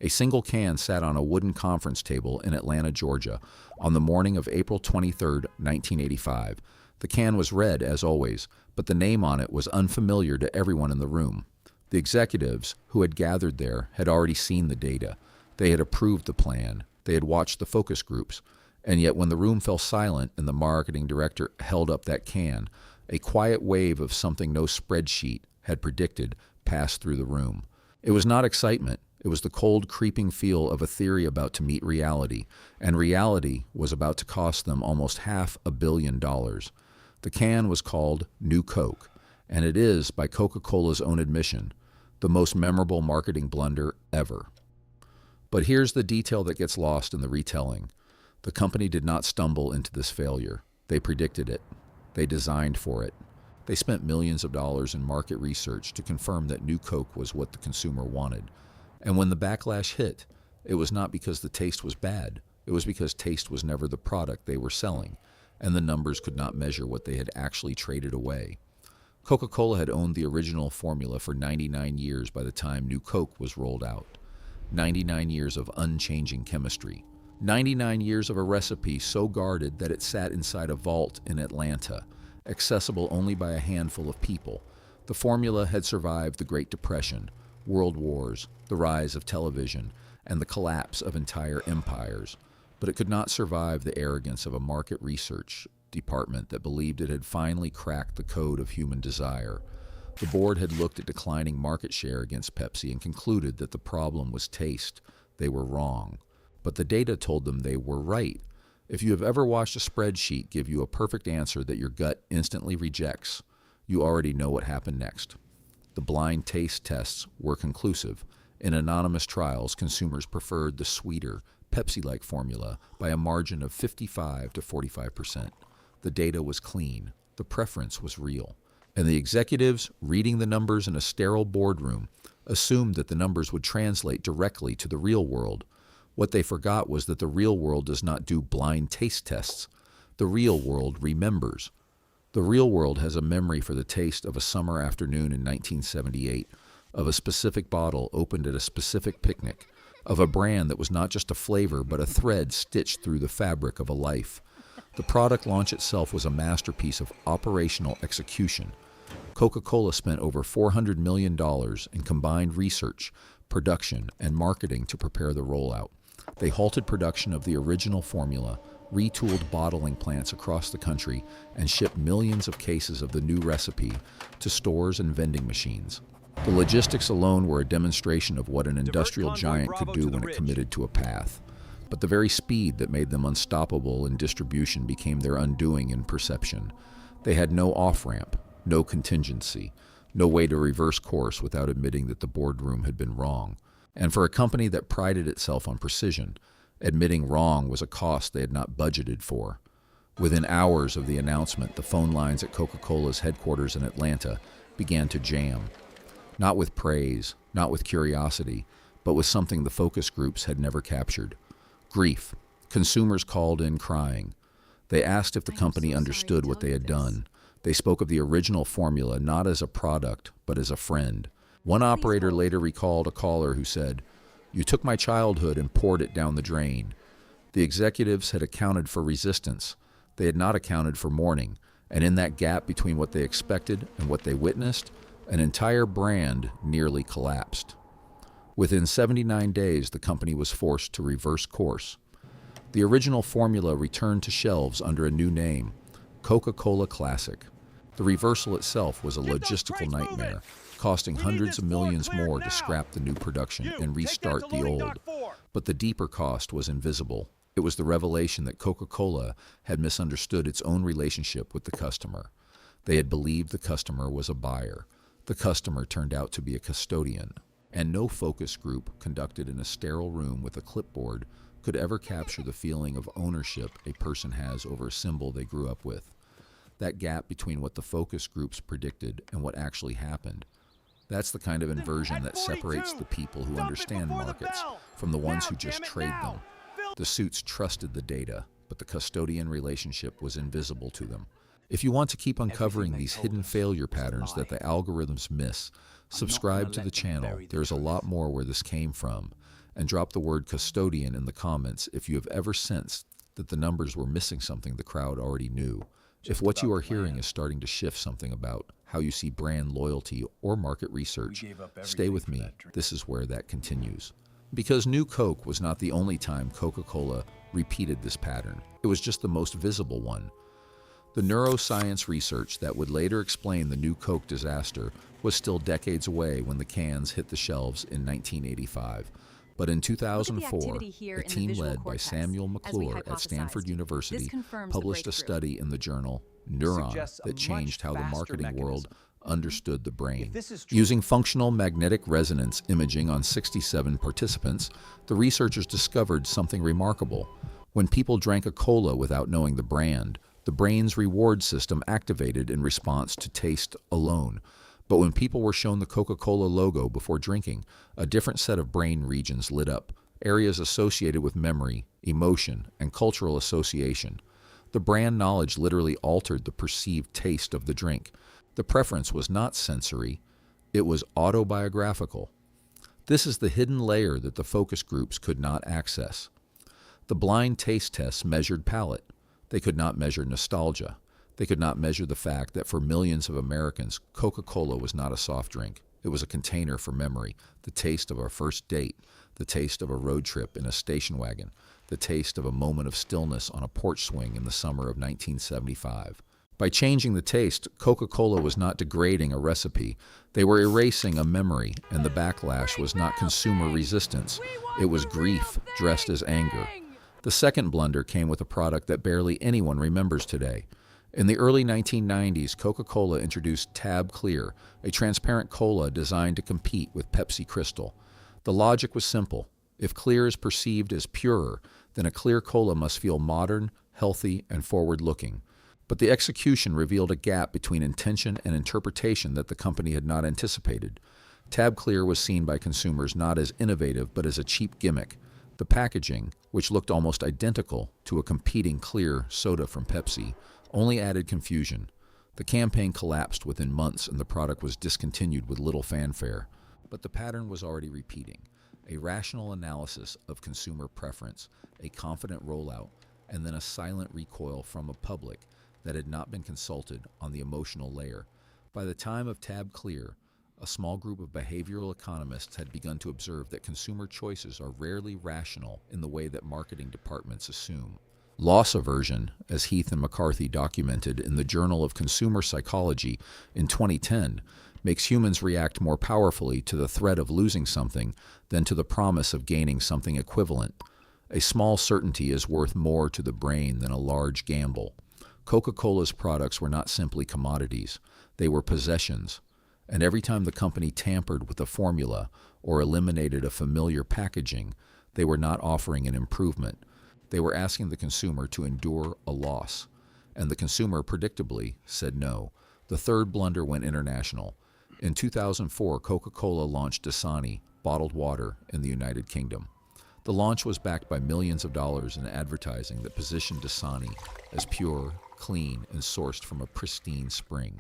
A single can sat on a wooden conference table in Atlanta, Georgia, on the morning of April 23, 1985. The can was red, as always, but the name on it was unfamiliar to everyone in the room. The executives who had gathered there had already seen the data. They had approved the plan. They had watched the focus groups. And yet when the room fell silent and the marketing director held up that can, a quiet wave of something no spreadsheet had predicted passed through the room. It was not excitement. It was the cold, creeping feel of a theory about to meet reality, and reality was about to cost them almost $500 million. The can was called New Coke, and it is, by Coca-Cola's own admission, the most memorable marketing blunder ever. But here's the detail that gets lost in the retelling. The company did not stumble into this failure. They predicted it. They designed for it. They spent millions of dollars in market research to confirm that New Coke was what the consumer wanted. And when the backlash hit, it was not because the taste was bad. It was because taste was never the product they were selling, and the numbers could not measure what they had actually traded away. Coca-Cola had owned the original formula for 99 years by the time New Coke was rolled out. 99 years of unchanging chemistry. 99 years of a recipe so guarded that it sat inside a vault in Atlanta, accessible only by a handful of people. The formula had survived the Great Depression, World Wars, the rise of television, and the collapse of entire empires. But it could not survive the arrogance of a market research department that believed it had finally cracked the code of human desire. The board had looked at declining market share against Pepsi and concluded that the problem was taste. They were wrong. But the data told them they were right. If you have ever watched a spreadsheet give you a perfect answer that your gut instantly rejects, you already know what happened next. The blind taste tests were conclusive. In anonymous trials, consumers preferred the sweeter, Pepsi-like formula by a margin of 55 to 45%. The data was clean. The preference was real. And the executives, reading the numbers in a sterile boardroom, assumed that the numbers would translate directly to the real world. What they forgot was that the real world does not do blind taste tests. The real world remembers. The real world has a memory for the taste of a summer afternoon in 1978, of a specific bottle opened at a specific picnic, of a brand that was not just a flavor but a thread stitched through the fabric of a life. The product launch itself was a masterpiece of operational execution. Coca-Cola spent over $400 million in combined research, production, and marketing to prepare the rollout. They halted production of the original formula, retooled bottling plants across the country, and shipped millions of cases of the new recipe to stores and vending machines. The logistics alone were a demonstration of what an industrial giant could do when it committed to a path. But the very speed that made them unstoppable in distribution became their undoing in perception. They had no off-ramp, no contingency, no way to reverse course without admitting that the boardroom had been wrong. And for a company that prided itself on precision, admitting wrong was a cost they had not budgeted for. Within hours of the announcement, the phone lines at Coca-Cola's headquarters in Atlanta began to jam. Not with praise, not with curiosity, but with something the focus groups had never captured. Grief. Consumers called in crying. They asked if the company understood what they had done. They spoke of the original formula not as a product, but as a friend. One operator later recalled a caller who said, "You took my childhood and poured it down the drain." The executives had accounted for resistance. They had not accounted for mourning, and in that gap between what they expected and what they witnessed, an entire brand nearly collapsed. Within 79 days, the company was forced to reverse course. The original formula returned to shelves under a new name, Coca-Cola Classic. The reversal itself was a logistical nightmare, costing hundreds of millions more to scrap the new production and restart the old. But the deeper cost was invisible. It was the revelation that Coca-Cola had misunderstood its own relationship with the customer. They had believed the customer was a buyer. The customer turned out to be a custodian. And no focus group conducted in a sterile room with a clipboard could ever capture the feeling of ownership a person has over a symbol they grew up with. That gap between what the focus groups predicted and what actually happened. That's the kind of inversion that separates the people who understand markets from the ones who just trade them. The suits trusted the data, but the custodian relationship was invisible to them. If you want to keep uncovering these hidden failure patterns that the algorithms miss, subscribe to the channel. There's a lot more where this came from. and drop the word custodian in the comments if you have ever sensed that the numbers were missing something the crowd already knew. If what you are hearing is starting to shift something about how you see brand loyalty or market research, stay with me. This is where that continues. Because New Coke was not the only time Coca-Cola repeated this pattern. It was just the most visible one. The neuroscience research that would later explain the New Coke disaster was still decades away when the cans hit the shelves in 1985. But in 2004, a team led by Samuel McClure at Stanford University published a study in the journal Neuron that changed how the marketing world understood the brain. Using functional magnetic resonance imaging on 67 participants, the researchers discovered something remarkable. When people drank a cola without knowing the brand, the brain's reward system activated in response to taste alone. But when people were shown the Coca-Cola logo before drinking, a different set of brain regions lit up, areas associated with memory, emotion, and cultural association. The brand knowledge literally altered the perceived taste of the drink. The preference was not sensory, it was autobiographical. This is the hidden layer that the focus groups could not access. The blind taste tests measured palate. They could not measure nostalgia. They could not measure the fact that for millions of Americans, Coca-Cola was not a soft drink. It was a container for memory, the taste of our first date, the taste of a road trip in a station wagon, the taste of a moment of stillness on a porch swing in the summer of 1975. By changing the taste, Coca-Cola was not degrading a recipe. They were erasing a memory, and the backlash was not consumer resistance. It was grief dressed as anger. The second blunder came with a product that barely anyone remembers today. In the early 1990s, Coca-Cola introduced Tab Clear, a transparent cola designed to compete with Pepsi Crystal. The logic was simple. If clear is perceived as purer, then a clear cola must feel modern, healthy, and forward-looking. But the execution revealed a gap between intention and interpretation that the company had not anticipated. Tab Clear was seen by consumers not as innovative but as a cheap gimmick. The packaging, which looked almost identical to a competing clear soda from Pepsi, only added confusion. The campaign collapsed within months and the product was discontinued with little fanfare. But the pattern was already repeating. A rational analysis of consumer preference, a confident rollout, and then a silent recoil from a public that had not been consulted on the emotional layer. By the time of Tab Clear, a small group of behavioral economists had begun to observe that consumer choices are rarely rational in the way that marketing departments assume. Loss aversion, as Heath and McCarthy documented in the Journal of Consumer Psychology in 2010, makes humans react more powerfully to the threat of losing something than to the promise of gaining something equivalent. A small certainty is worth more to the brain than a large gamble. Coca-Cola's products were not simply commodities, they were possessions. And every time the company tampered with a formula or eliminated a familiar packaging, they were not offering an improvement. They were asking the consumer to endure a loss. And the consumer, predictably, said no. The third blunder went international. In 2004, Coca-Cola launched Dasani, bottled water, in the United Kingdom. The launch was backed by millions of dollars in advertising that positioned Dasani as pure, clean, and sourced from a pristine spring.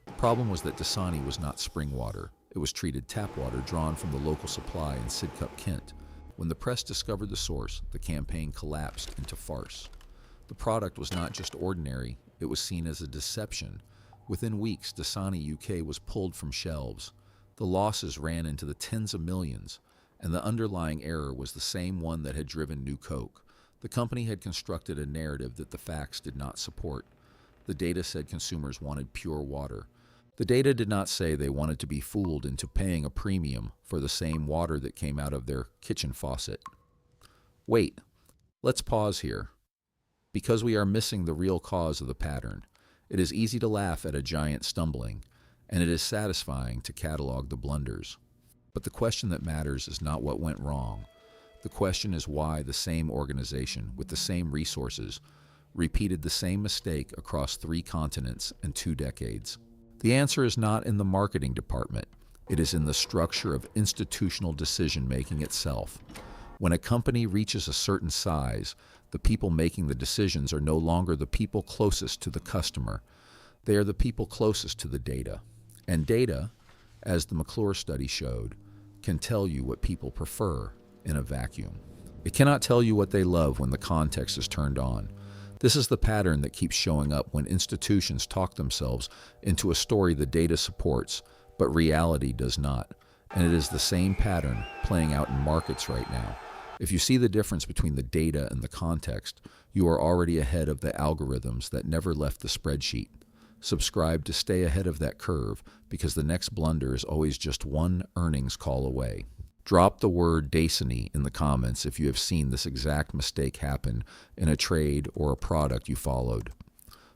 The problem was that Dasani was not spring water. It was treated tap water drawn from the local supply in Sidcup, Kent. When the press discovered the source, the campaign collapsed into farce. The product was not just ordinary, it was seen as a deception. Within weeks, Dasani UK was pulled from shelves. The losses ran into the tens of millions, and the underlying error was the same one that had driven New Coke. The company had constructed a narrative that the facts did not support. The data said consumers wanted pure water. The data did not say they wanted to be fooled into paying a premium for the same water that came out of their kitchen faucet. Wait, let's pause here. Because we are missing the real cause of the pattern, it is easy to laugh at a giant stumbling, and it is satisfying to catalog the blunders. But the question that matters is not what went wrong. The question is why the same organization, with the same resources, repeated the same mistake across 3 continents and 2 decades. The answer is not in the marketing department. It is in the structure of institutional decision-making itself. When a company reaches a certain size, the people making the decisions are no longer the people closest to the customer. They are the people closest to the data. And data, as the McClure study showed, can tell you what people prefer in a vacuum. It cannot tell you what they love when the context is turned on. This is the pattern that keeps showing up when institutions talk themselves into a story the data supports, but reality does not. And it is the same pattern playing out in markets right now. If you see the difference between the data and the context, you are already ahead of the algorithms that never left the spreadsheet. Subscribe to stay ahead of that curve, because the next blunder is always just one earnings call away. Drop the word destiny in the comments if you have seen this exact mistake happen in a trade or a product you followed.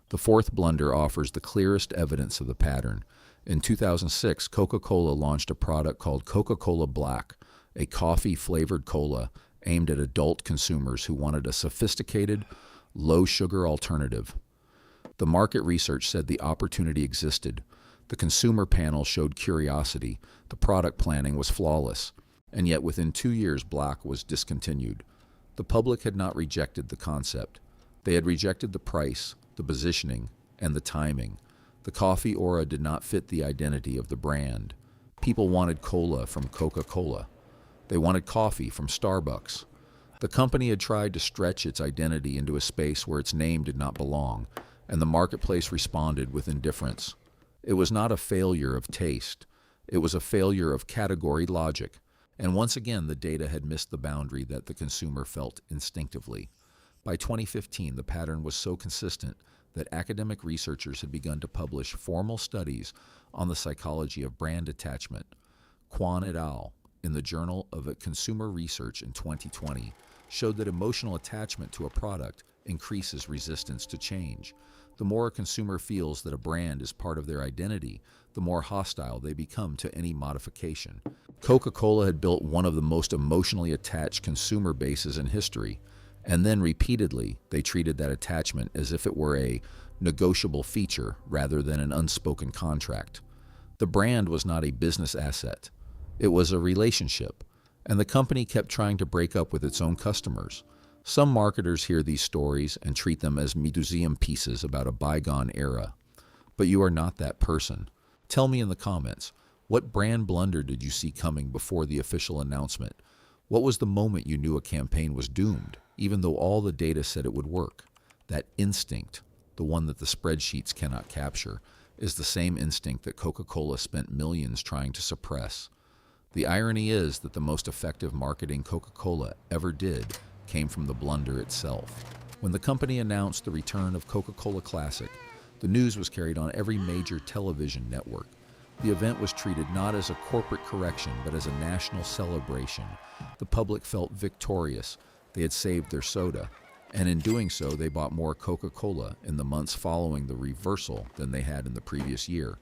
The fourth blunder offers the clearest evidence of the pattern. In 2006, Coca-Cola launched a product called Coca-Cola Black, a coffee-flavored cola aimed at adult consumers who wanted a sophisticated, low-sugar alternative. The market research said the opportunity existed. The consumer panel showed curiosity. The product planning was flawless. And yet within 2 years, Black was discontinued. The public had not rejected the concept. They had rejected the price, the positioning, and the timing. The coffee aura did not fit the identity of the brand. People wanted cola from Coca-Cola. They wanted coffee from Starbucks. The company had tried to stretch its identity into a space where its name did not belong, and the marketplace responded with indifference. It was not a failure of taste. It was a failure of category logic. And once again, the data had missed the boundary that the consumer felt instinctively. By 2015, the pattern was so consistent that academic researchers had begun to publish formal studies on the psychology of brand attachment. Kwan et al., in the Journal of Consumer Research in 2020, showed that emotional attachment to a product increases resistance to change. The more a consumer feels that a brand is part of their identity, the more hostile they become to any modification. Coca-Cola had built one of the most emotionally attached consumer bases in history, and then repeatedly they treated that attachment as if it were a negotiable feature rather than an unspoken contract. The brand was not a business asset. It was a relationship, and the company kept trying to break up with its own customers. Some marketers hear these stories and treat them as museum pieces about a bygone era. But you are not that person. Tell me in the comments, what brand blunder did you see coming before the official announcement? What was the moment you knew a campaign was doomed, even though all the data said it would work? That instinct, the one that the spreadsheets cannot capture, is the same instinct that Coca-Cola spent millions trying to suppress. The irony is that the most effective marketing Coca-Cola ever did came from the blunder itself. When the company announced the return of Coca-Cola Classic, the news was carried on every major television network. The event was treated not as a corporate correction, but as a national celebration. The public felt victorious. They had saved their soda, and in doing so, they bought more Coca-Cola in the months following the reversal than they had in the previous year.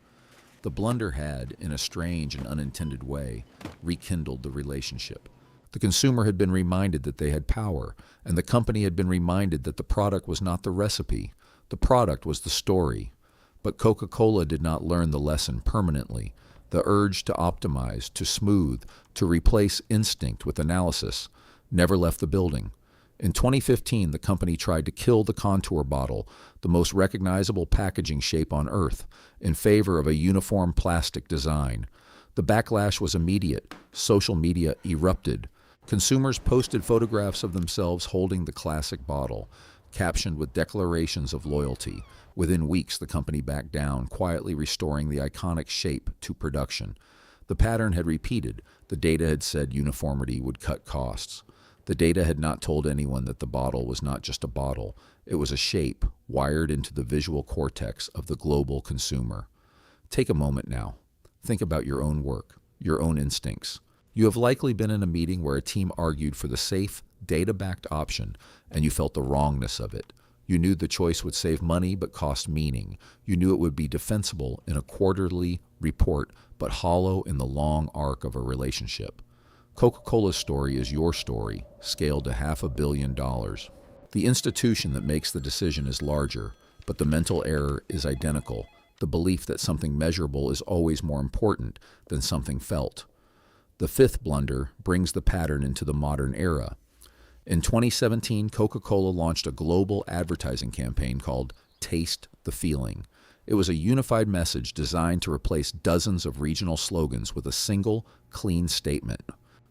The blunder had, in a strange and unintended way, rekindled the relationship. The consumer had been reminded that they had power, and the company had been reminded that the product was not the recipe. The product was the story. But Coca-Cola did not learn the lesson permanently. The urge to optimize, to smooth, to replace instinct with analysis never left the building. In 2015, the company tried to kill the contour bottle, the most recognizable packaging shape on Earth, in favor of a uniform plastic design. The backlash was immediate. Social media erupted. Consumers posted photographs of themselves holding the classic bottle, captioned with declarations of loyalty. Within weeks, the company backed down, quietly restoring the iconic shape to production. The pattern had repeated. The data had said uniformity would cut costs. The data had not told anyone that the bottle was not just a bottle. It was a shape wired into the visual cortex of the global consumer. Take a moment now. Think about your own work, your own instincts. You have likely been in a meeting where a team argued for the safe, data-backed option, and you felt the wrongness of it. You knew the choice would save money but cost meaning. You knew it would be defensible in a quarterly report but hollow in the long arc of a relationship. Coca-Cola's story is your story, scaled to $500 million. The institution that makes the decision is larger, but the mental error is identical. The belief that something measurable is always more important than something felt. The fifth blunder brings the pattern into the modern era. In 2017, Coca-Cola launched a global advertising campaign called Taste the Feeling. It was a unified message designed to replace dozens of regional slogans with a single, clean statement.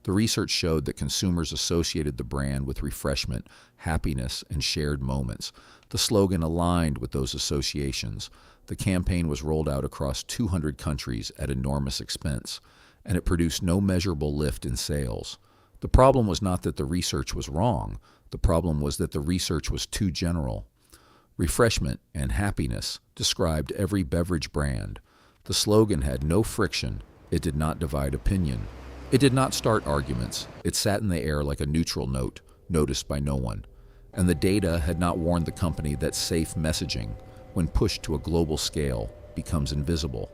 The research showed that consumers associated the brand with refreshment, happiness, and shared moments. The slogan aligned with those associations. The campaign was rolled out across 200 countries at enormous expense, and it produced no measurable lift in sales. The problem was not that the research was wrong. The problem was that the research was too general. Refreshment and happiness described every beverage brand. The slogan had no friction. It did not divide opinion. It did not start arguments. It sat in the air like a neutral note, noticed by no one. And the data had not warned the company that safe messaging, when pushed to a global scale, becomes invisible.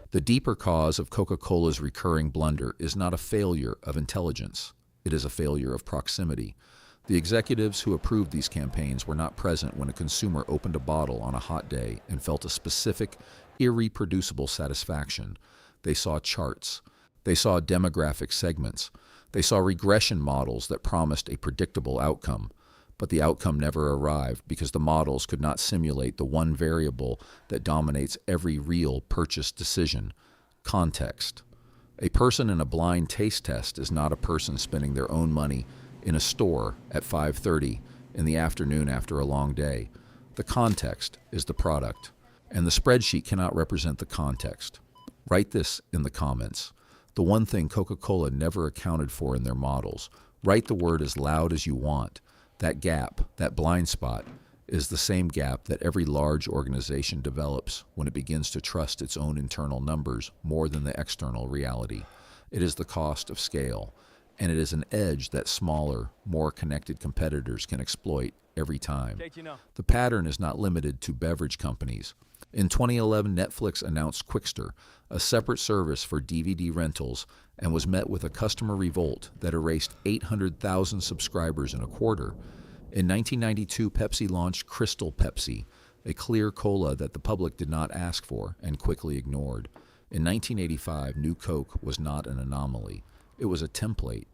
The deeper cause of Coca-Cola's recurring blunder is not a failure of intelligence. It is a failure of proximity. The executives who approved these campaigns were not present when a consumer opened a bottle on a hot day and felt a specific, irreproducible satisfaction. They saw charts. They saw demographic segments. They saw regression models that promised a predictable outcome. But the outcome never arrived because the models could not simulate the one variable that dominates every real purchase decision: context. A person in a blind taste test is not a person spending their own money in a store at 5:30 in the afternoon after a long day. The context is the product, and the spreadsheet cannot represent the context. Write this in the comments. The one thing Coca-Cola never accounted for in their models. Write the word as loud as you want. That gap, that blind spot, is the same gap that every large organization develops when it begins to trust its own internal numbers more than the external reality. It is the cost of scale, and it is an edge that smaller, more connected competitors can exploit every time. The pattern is not limited to beverage companies. In 2011, Netflix announced Quickster, a separate service for DVD rentals, and was met with a customer revolt that erased 800,000 subscribers in a quarter. In 1992, Pepsi launched Crystal Pepsi, a clear cola that the public did not ask for and quickly ignored. In 1985, New Coke was not an anomaly. It was a template.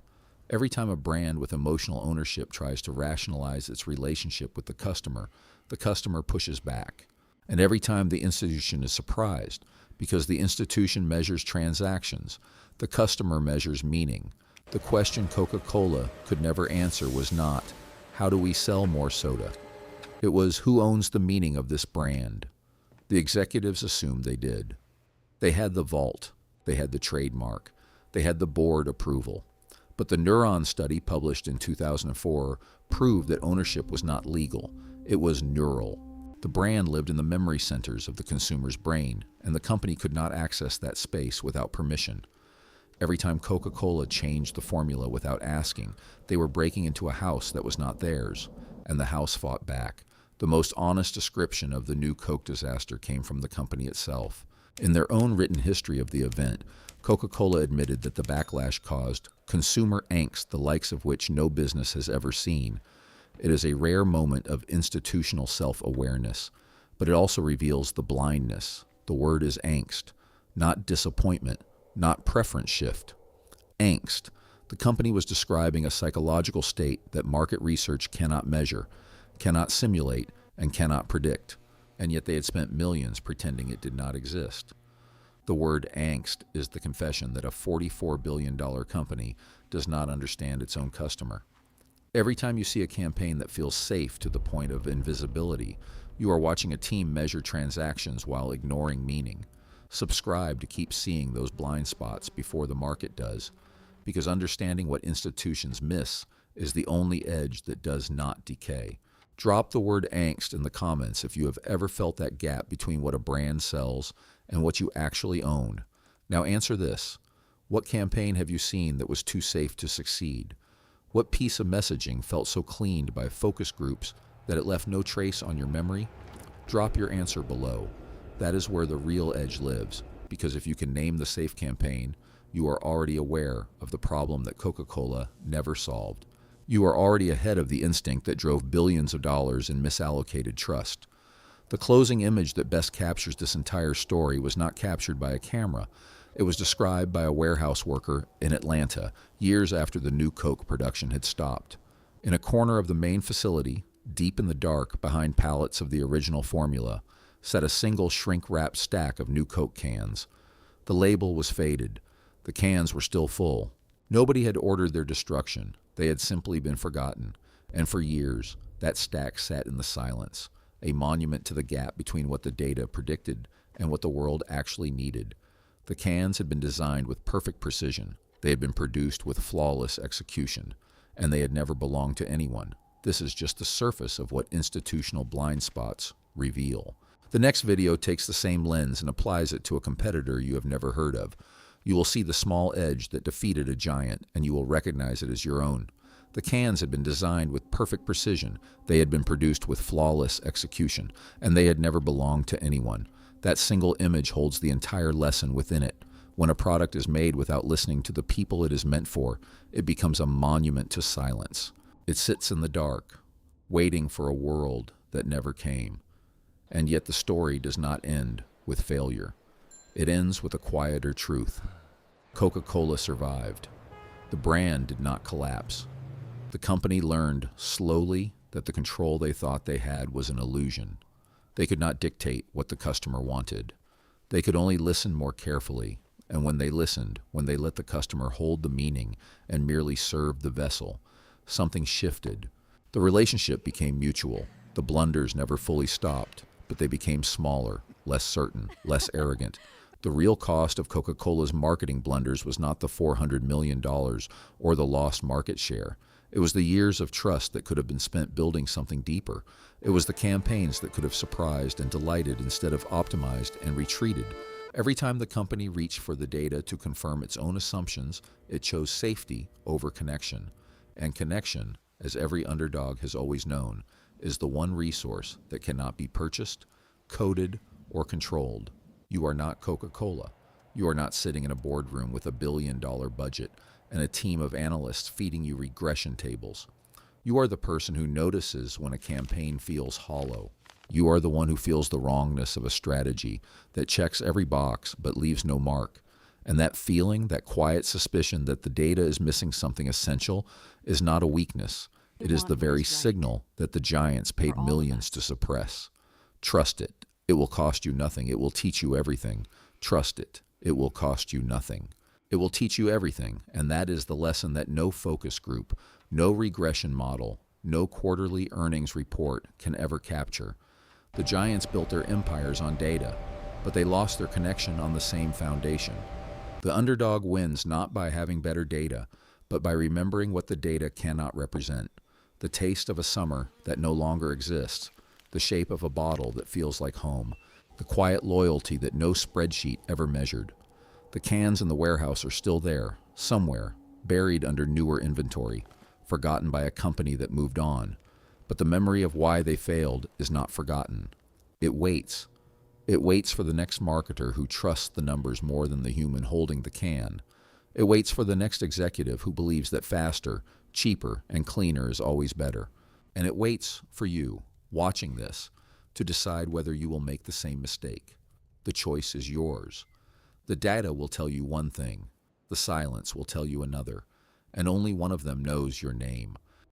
Every time a brand with emotional ownership tries to rationalize its relationship with the customer pushes back. And every time the institution is surprised, because the institution measures transactions, the customer measures meaning. The question Coca-Cola could never answer was not, how do we sell more soda? It was, who owns the meaning of this brand? The executives assumed they did. They had the vault. They had the trademark. They had the board approval. But the Neuron study published in 2004 proved that ownership was not legal. It was neural. The brand lived in the memory centers of the consumer's brain, and the company could not access that space without permission. Every time Coca-Cola changed the formula without asking, they were breaking into a house that was not theirs, and the house fought back. The most honest description of the new Coke disaster came from the company itself. In their own written history of the event, Coca-Cola admitted that the backlash caused consumer angst the likes of which no business has ever seen. It is a rare moment of institutional self-awareness, but it also reveals the blindness. The word is angst, not disappointment, not preference shift. Angst. The company was describing a psychological state that market research cannot measure, cannot simulate, and cannot predict, and yet they had spent millions pretending it did not exist. The word angst is the confession that a $44 billion company does not understand its own customer. Every time you see a campaign that feels safe to the point of invisibility, you are watching a team measure transactions while ignoring meaning. Subscribe to keep seeing those blind spots before the market does, because understanding what institutions miss is the only edge that does not decay. Drop the word angst in the comments if you have ever felt that gap between what a brand sells and what you actually own. Now answer this. What campaign have you seen that was too safe to succeed? What piece of messaging felt so cleaned by focus groups that it left no trace on your memory? Drop your answer below. That is where the real edge lives, because if you can name the safe campaign, you are already aware of the problem that Coca-Cola never solved. You are already ahead of the instinct that drove billions of dollars in misallocated trust. The closing image that best captures this entire story was not captured by a camera. It was described by a warehouse worker in Atlanta years after the new Coke production had stopped. In a corner of the main facility, deep in the dark behind pallets of the original formula, sat a single shrink-wrapped stack of new Coke cans. The label was faded. The cans were still full. Nobody had ordered their destruction. They had simply been forgotten. And for years, that stack sat in the silence, a monument to the gap between what the data predicted and what the world actually needed. The cans had been designed with perfect precision. They had been produced with flawless execution, and they had never belonged to anyone. This is just the surface of what institutional blind spots reveal. The next video takes the same lens and applies it to a competitor you have never heard of. You will see the small edge that defeated a giant, and you will recognize it as your own. The cans had been designed with perfect precision. They had been produced with flawless execution, and they had never belonged to anyone. That single image holds the entire lesson within it. When a product is made without listening to the people it is meant for, it becomes a monument to silence. It sits in the dark, waiting for a world that never came. And yet the story does not end with failure. It ends with a quieter truth. Coca-Cola survived. The brand did not collapse. The company learned slowly that the control they thought they had was an illusion. They could not dictate what the customer wanted. They could only listen more carefully, and when they listened, when they let the customer hold the meaning and merely serve the vessel, something shifted. The relationship became mutual. The blunders never fully stopped, but they became smaller, less certain, less arrogant. The real cost of Coca-Cola's marketing blunders was not the $400 million or the lost market share. It was the years of trust that could have been spent building something deeper. It was the campaigns that could have surprised and delighted instead of optimized and retreated. Every time the company reached for the data to confirm its own assumptions, it chose safety over connection. And connection, as every underdog has always known, is the one resource that cannot be purchased, coded, or controlled. You are not Coca-Cola. You are not sitting in a boardroom with $1 billion budget and a team of analysts feeding you regression tables. You are the person who notices when a campaign feels hollow. You are the one who feels the wrongness of a strategy that checks every box but leaves no mark. And that feeling, that quiet suspicion that the data is missing something essential, is not a weakness. It is the very signal that the giants paid millions to suppress. Trust it. It will cost you nothing. It will teach you everything. Trust it. It will cost you nothing. It will teach you everything, and that is the lesson that no focus group, no regression model, no quarterly earnings report can ever capture. The giants built their empires on data, but they lost their connection on the same foundation. The underdog wins not by having better data, but by remembering what the data cannot represent. The taste of a summer that no longer exists, the shape of a bottle that feels like home, the quiet loyalty that no spreadsheet ever measured. The cans in the warehouse are still there, somewhere, buried under newer inventory, forgotten by a company that moved on. But the memory of why they failed is not forgotten. It waits. It waits for the next marketer who trusts the numbers more than the human holding the can. It waits for the next executive who believes that faster, cheaper, and cleaner is always better. And it waits for you, watching this, to decide whether you will make the same mistake. The choice is yours. The data will tell you one thing. The silence will tell you another. And only one of them knows your name.